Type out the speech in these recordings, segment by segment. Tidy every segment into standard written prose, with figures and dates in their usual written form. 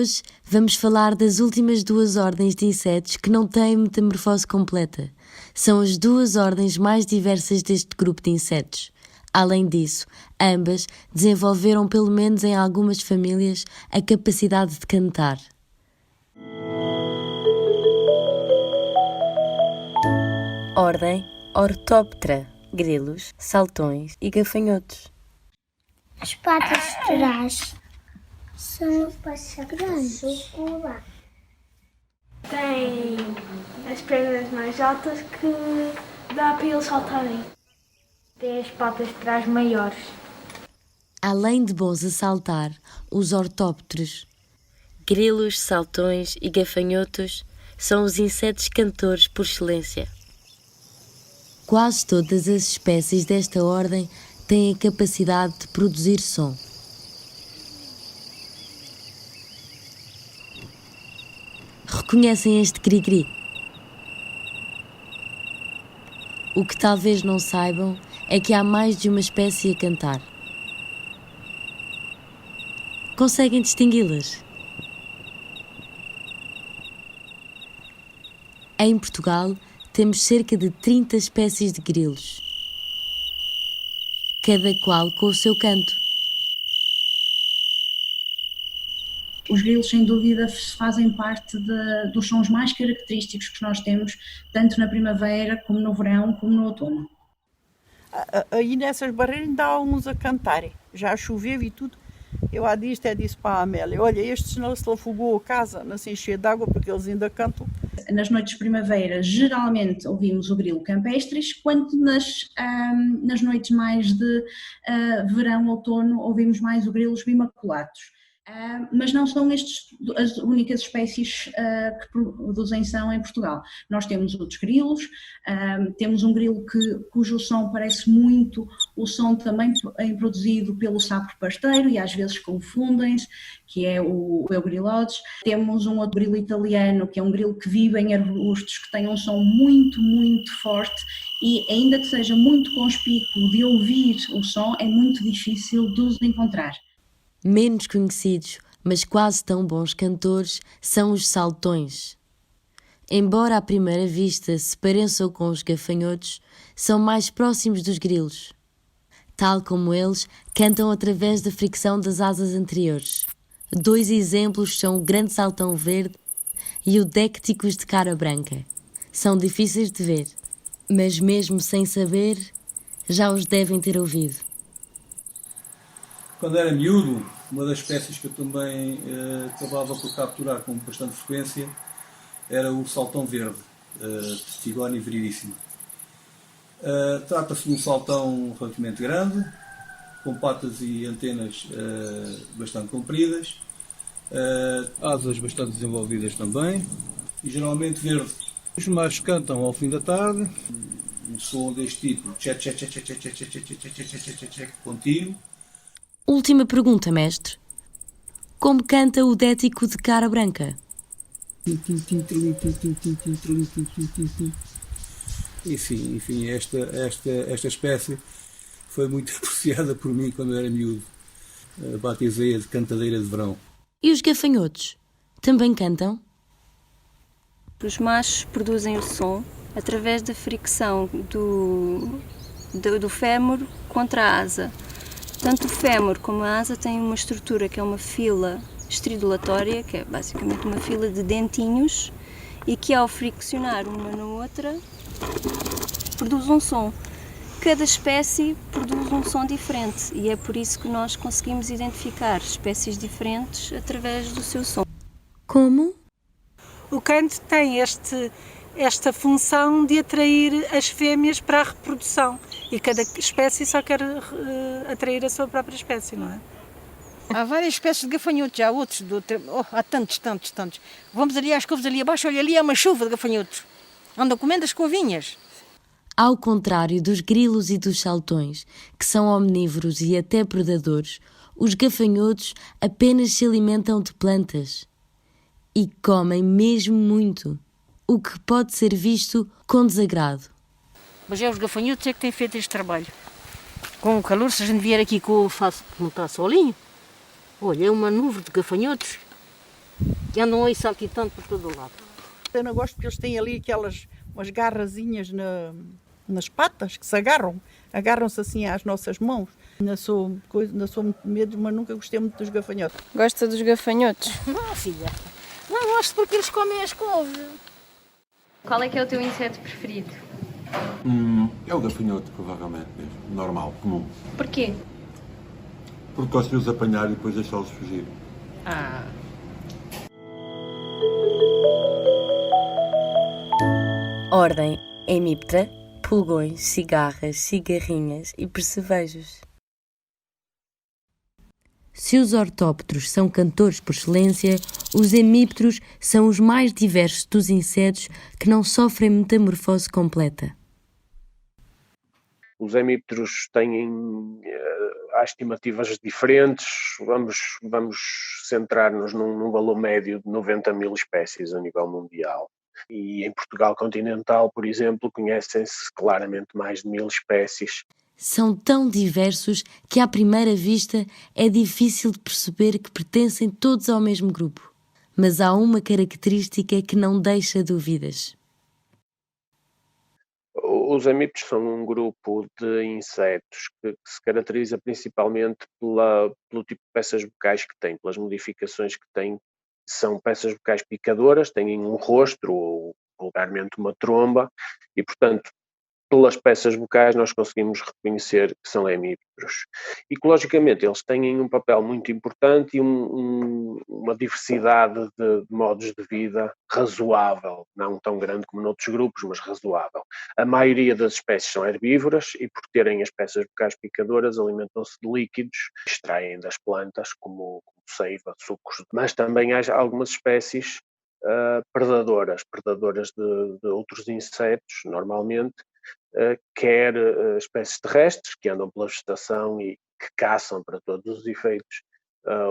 Hoje vamos falar das últimas duas ordens de insetos que não têm metamorfose completa. São as duas ordens mais diversas deste grupo de insetos. Além disso, ambas desenvolveram, pelo menos em algumas famílias, a capacidade de cantar. Ordem Orthoptera, grilos, saltões e gafanhotos. As patas de trás são grandes. Tem as pernas mais altas que dá para eles saltarem. Tem as patas de trás maiores. Além de bons a saltar, os ortópteros, grilos, saltões e gafanhotos são os insetos cantores por excelência. Quase todas as espécies desta ordem têm a capacidade de produzir som. Reconhecem este cri-cri? O que talvez não saibam é que há mais de uma espécie a cantar. Conseguem distingui-las? Em Portugal, temos cerca de 30 espécies de grilos, cada qual com o seu canto. Os grilos, sem dúvida, fazem parte dos sons mais característicos que nós temos, tanto na primavera, como no verão, como no outono. Aí nessas barreiras ainda há uns a cantarem, já choveu e tudo. Eu há dias até disse para a Amélia, olha, este senão se afogou a casa, não se encher de água, porque eles ainda cantam. Nas noites de primavera, geralmente ouvimos o grilo campestres, quando nas noites mais de verão, outono, ouvimos mais o grilos bimaculatos. Mas não são estas as únicas espécies que produzem som em Portugal. Nós temos outros grilos, temos um grilo cujo som parece muito o som também produzido pelo sapro pasteiro e às vezes confundem-se, que é o Eugrilodes. Temos um outro grilo italiano, que é um grilo que vive em arbustos, que tem um som muito, muito forte e ainda que seja muito conspícuo de ouvir o som, é muito difícil de os encontrar. Menos conhecidos, mas quase tão bons cantores, são os saltões. Embora à primeira vista se pareçam com os gafanhotos, são mais próximos dos grilos. Tal como eles, cantam através da fricção das asas anteriores. Dois exemplos são o grande saltão verde e o décticos de cara branca. São difíceis de ver, mas mesmo sem saber, já os devem ter ouvido. Quando era miúdo, uma das espécies que eu também acabava por capturar com bastante frequência era o saltão verde, Tigone viridissimo. Trata-se de um saltão relativamente grande, com patas e antenas bastante compridas, asas bastante desenvolvidas também, e geralmente verde. Os machos cantam ao fim da tarde, um som deste tipo, contínuo. Última pergunta, mestre. Como canta o dético de cara branca? Enfim, esta espécie foi muito apreciada por mim quando eu era miúdo. Batizei-a de cantadeira de verão. E os gafanhotos? Também cantam? Os machos produzem o som através da fricção do fémur contra a asa. Tanto o fémur como a asa têm uma estrutura que é uma fila estridulatória, que é basicamente uma fila de dentinhos, e que ao friccionar uma na outra produz um som. Cada espécie produz um som diferente e é por isso que nós conseguimos identificar espécies diferentes através do seu som. Como? O canto tem esta função de atrair as fêmeas para a reprodução e cada espécie só quer atrair a sua própria espécie, não é? Há várias espécies de gafanhotos, há outros, há tantos. Vamos ali às couves ali abaixo, olha ali, há uma chuva de gafanhotos. Andam comendo as couvinhas. Ao contrário dos grilos e dos saltões, que são omnívoros e até predadores, os gafanhotos apenas se alimentam de plantas. E comem mesmo muito, o que pode ser visto com desagrado. Mas é os gafanhotos é que têm feito este trabalho. Com o calor, se a gente vier aqui com o faço, não está solinho, olha, é uma nuvem de gafanhotos. que andam aí saltitando por todo o lado. Eu não gosto porque eles têm ali umas garrazinhas nas patas que se agarram-se assim às nossas mãos. Ainda sou muito medo, mas nunca gostei muito dos gafanhotos. Gosta dos gafanhotos? Não, filha, não gosto porque eles comem as couves. Qual é que é o teu inseto preferido? É o gafanhoto, provavelmente mesmo. Normal, comum. Porquê? Porque gosto de os apanhar e depois deixá-los fugir. Ordem Hemiptera, pulgões, cigarras, cigarrinhas e percevejos. Se os ortópteros são cantores por excelência, os hemípteros são os mais diversos dos insetos que não sofrem metamorfose completa. Os hemípteros têm há estimativas diferentes. Vamos centrar-nos num valor médio de 90 mil espécies a nível mundial. E em Portugal continental, por exemplo, conhecem-se claramente mais de 1000 espécies. São tão diversos que à primeira vista é difícil de perceber que pertencem todos ao mesmo grupo. Mas há uma característica que não deixa dúvidas. Os hemípteros são um grupo de insetos que se caracteriza principalmente pelo tipo de peças bucais que têm, pelas modificações que têm. São peças bucais picadoras, têm um rostro ou vulgarmente uma tromba e, portanto, pelas peças bucais nós conseguimos reconhecer que são hemípteros. Ecologicamente eles têm um papel muito importante e uma diversidade de modos de vida razoável, não tão grande como noutros grupos, mas razoável. A maioria das espécies são herbívoras e por terem as peças bucais picadoras alimentam-se de líquidos, extraem das plantas como seiva, sucos, mas também há algumas espécies predadoras de outros insetos, normalmente, quer espécies terrestres que andam pela vegetação e que caçam para todos os efeitos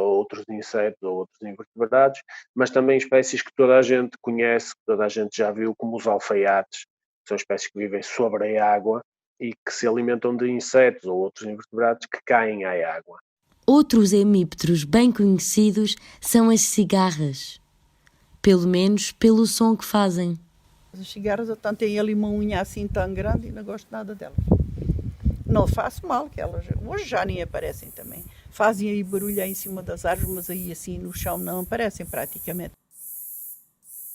outros insetos ou outros invertebrados, mas também espécies que toda a gente conhece, que toda a gente já viu, como os alfaiates, que são espécies que vivem sobre a água e que se alimentam de insetos ou outros invertebrados que caem à água. Outros hemípteros bem conhecidos são as cigarras, pelo menos pelo som que fazem. As cigarras até têm ali uma unha assim tão grande e não gosto nada delas. Não faço mal, que elas hoje já nem aparecem também. Fazem aí barulho aí em cima das árvores, mas aí assim no chão não aparecem praticamente.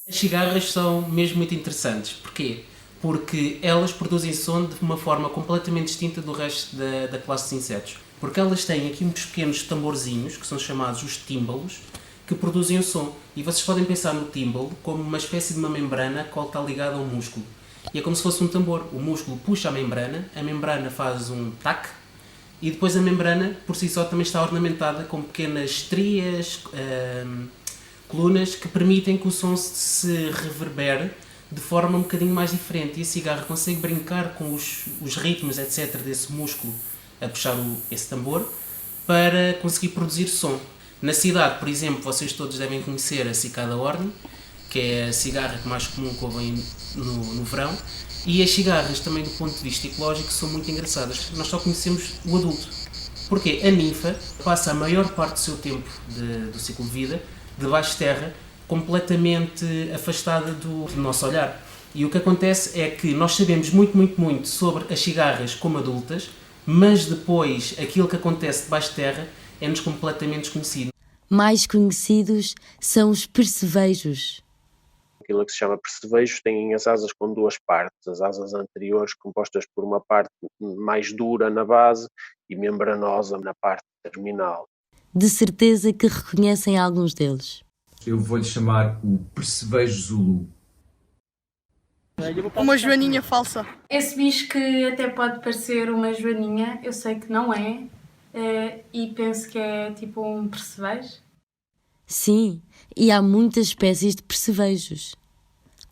As cigarras são mesmo muito interessantes. Porquê? Porque elas produzem som de uma forma completamente distinta do resto da classe de insetos. Porque elas têm aqui uns pequenos tamborzinhos, que são chamados os tímbalos, que produzem o som. E vocês podem pensar no tímbalo como uma espécie de uma membrana que está ligada ao músculo. E é como se fosse um tambor. O músculo puxa a membrana faz um tac, e depois a membrana, por si só, também está ornamentada com pequenas estrias, colunas, que permitem que o som se reverbere de forma um bocadinho mais diferente. E a cigarra consegue brincar com os ritmos, etc., desse músculo a puxar esse tambor para conseguir produzir som. Na cidade, por exemplo, vocês todos devem conhecer a cicada orne, que é a cigarra mais comum que ouvem no verão, e as cigarras também do ponto de vista ecológico são muito engraçadas, porque nós só conhecemos o adulto. Porque a ninfa passa a maior parte do seu tempo do ciclo de vida debaixo de terra, completamente afastada do nosso olhar. E o que acontece é que nós sabemos muito sobre as cigarras como adultas, mas depois aquilo que acontece debaixo de terra é-nos completamente desconhecido. Mais conhecidos são os percevejos. Aquilo que se chama percevejos têm as asas com duas partes, as asas anteriores compostas por uma parte mais dura na base e membranosa na parte terminal. De certeza que reconhecem alguns deles. Eu vou-lhe chamar o percevejo zulu. Uma joaninha falsa. Esse bicho que até pode parecer uma joaninha, eu sei que não é, e penso que é tipo um percevejo. Sim, e há muitas espécies de percevejos.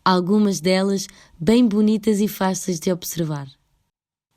Algumas delas bem bonitas e fáceis de observar.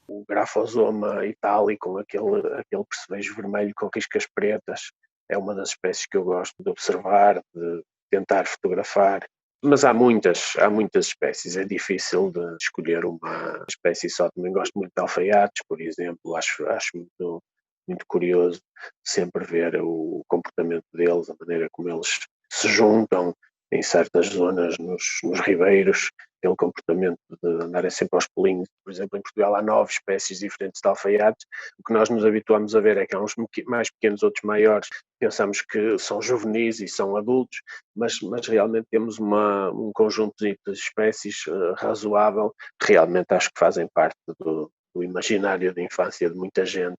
O Grafosoma itali, com aquele percevejo vermelho com riscas pretas, é uma das espécies que eu gosto de observar, de tentar fotografar. Mas há muitas espécies, é difícil de escolher uma espécie só. Também gosto muito de alfaiates, por exemplo, acho muito curioso sempre ver o comportamento deles, a maneira como eles se juntam em certas zonas nos ribeiros, aquele comportamento de andarem sempre aos pulinhos. Por exemplo, em Portugal há 9 espécies diferentes de alfaiates. O que nós nos habituamos a ver é que há uns mais pequenos, outros maiores. Pensamos que são juvenis e são adultos, mas realmente temos um conjunto de espécies razoável, que realmente acho que fazem parte do imaginário de infância de muita gente.